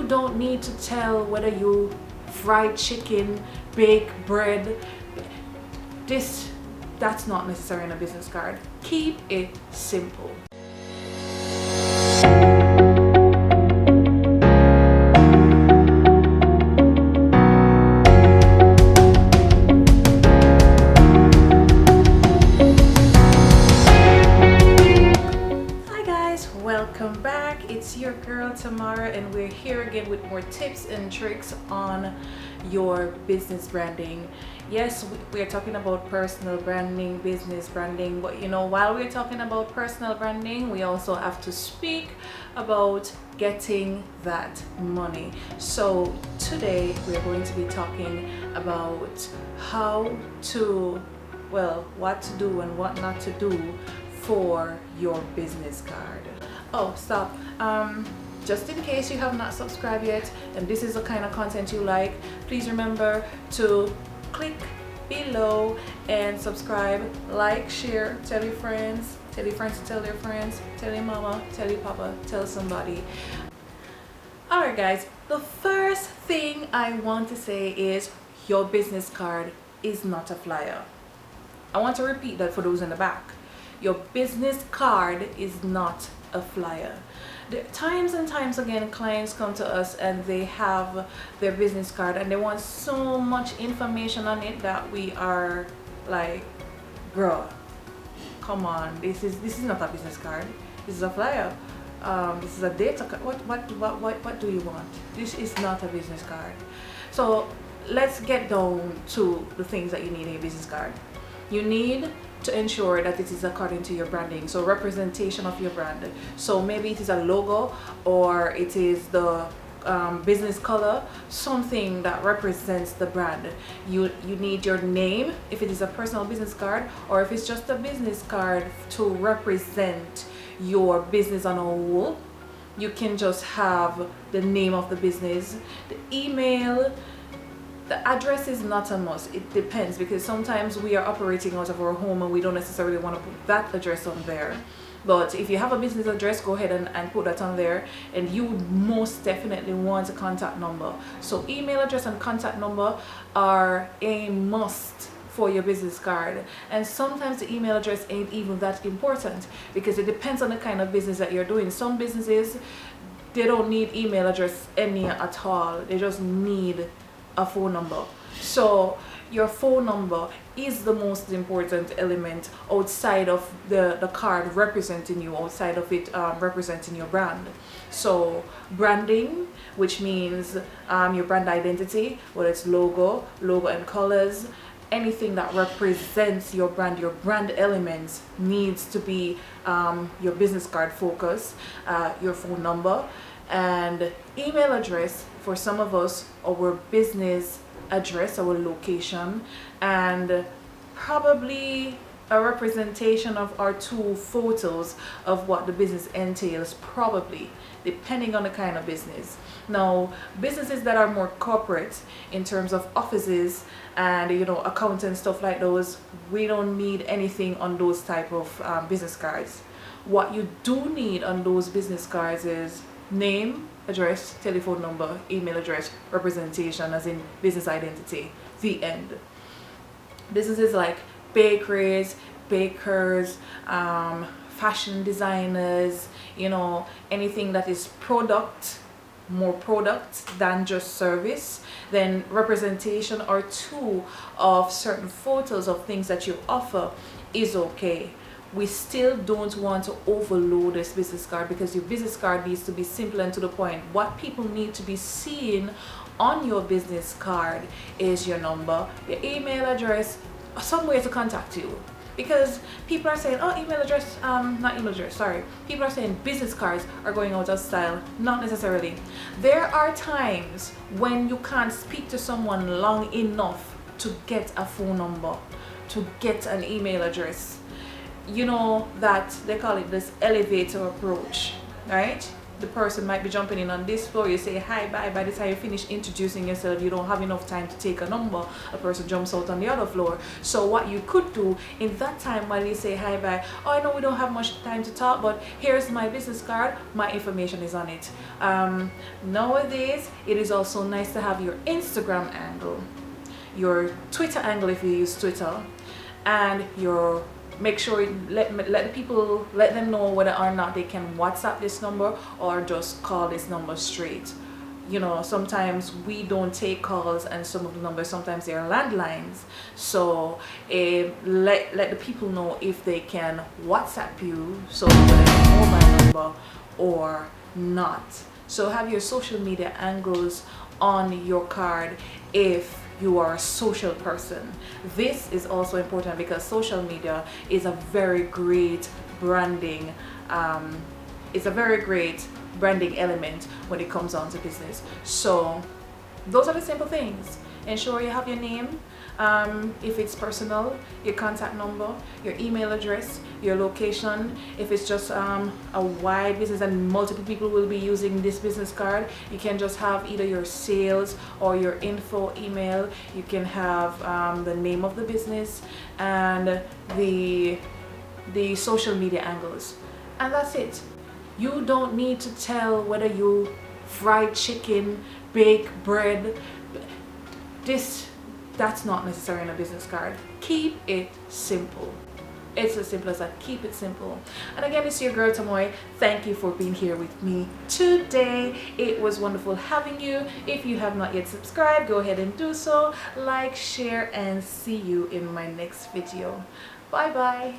You don't need to tell whether you fried chicken, bake bread. That's not necessary in a business card. Keep it simple. Welcome back. It's your girl Tamara, and we're here again with more tips and tricks on your business branding. Yes, we're talking about personal branding, business branding, but while we're talking about personal branding, we also have to speak about getting that money. So today we're going to be talking about what to do and what not to do for your business card. Oh, stop. Just in case you have not subscribed yet and this is the kind of content you like, please remember to click below and subscribe, like, share, tell your friends to tell their friends, tell your mama, tell your papa, tell somebody. Alright guys, the first thing I want to say is your business card is not a flyer. I want to repeat that for those in the back. Your business card is not a flyer. Times and times again, clients come to us and they have their business card and they want so much information on it that we are like, bro, come on, this is not a business card. This is a flyer. This is a data card. What do you want? This is not a business card. So let's get down to the things that you need in your business card. You need to ensure that it is according to your branding, so representation of your brand. So maybe it is a logo, or it is the business color, something that represents the brand. You need your name if it is a personal business card, or if it's just a business card to represent your business on a whole, you can just have the name of the business, the email. The address is not a must. It depends, because sometimes we are operating out of our home and we don't necessarily want to put that address on there. But if you have a business address, go ahead and put that on there, and you would most definitely want a contact number. So email address and contact number are a must for your business card. And sometimes the email address ain't even that important, because it depends on the kind of business that you're doing. Some businesses, they don't need email address any at all. They just need a phone number. So your phone number is the most important element outside of the card representing you, outside of it representing your brand. So branding, which means your brand identity, whether it's logo and colors, anything that represents your brand elements needs to be your business card focus, your phone number, and email address. For some of us, our business address, our location, and probably a representation of our 2 photos of what the business entails, probably, depending on the kind of business. Now, businesses that are more corporate in terms of offices and accountants, stuff like those, we don't need anything on those type of business cards. What you do need on those business cards is name, address, telephone number, email address, representation, as in business identity, the end. Businesses like bakeries, bakers, fashion designers, anything that is more product than just service, then representation or 2 of certain photos of things that you offer is okay. We still don't want to overload this business card, because your business card needs to be simple and to the point. What people need to be seeing on your business card is your number, your email address, some way to contact you. Because people are saying, people are saying business cards are going out of style. Not necessarily. There are times when you can't speak to someone long enough to get a phone number, to get an email address. That they call it this elevator approach, right? the person might be jumping in on this floor, you say hi, bye. By the time you finish introducing yourself, you don't have enough time to take a number. A person jumps out on the other floor. So what you could do in that time while you say hi, bye, oh, I know we don't have much time to talk, but here's my business card, my information is on it. Nowadays it is also nice to have your Instagram angle, your Twitter angle if you use Twitter, and your make sure you let them know whether or not they can WhatsApp this number or just call this number straight. You know, sometimes we don't take calls, and some of the numbers sometimes they are landlines, so let the people know if they can WhatsApp you, so whether it's a mobile number or not. So have your social media angles on your card if you are a social person. This is also important because social media is a very great branding element when it comes down to business. So those are the simple things. Ensure you have your name, if it's personal, your contact number, your email address, your location. If it's just a wide business and multiple people will be using this business card, you can just have either your sales or your info email. You can have the name of the business and the social media angles, and that's it. You don't need to tell whether you fried chicken, bake bread. That's not necessary in a business card. Keep it simple. It's as simple as that. Keep it simple. And again, it's your girl Tamoy. Thank you for being here with me today. It was wonderful having you. If you have not yet subscribed, go ahead and do so. Like, share, and see you in my next video. Bye bye.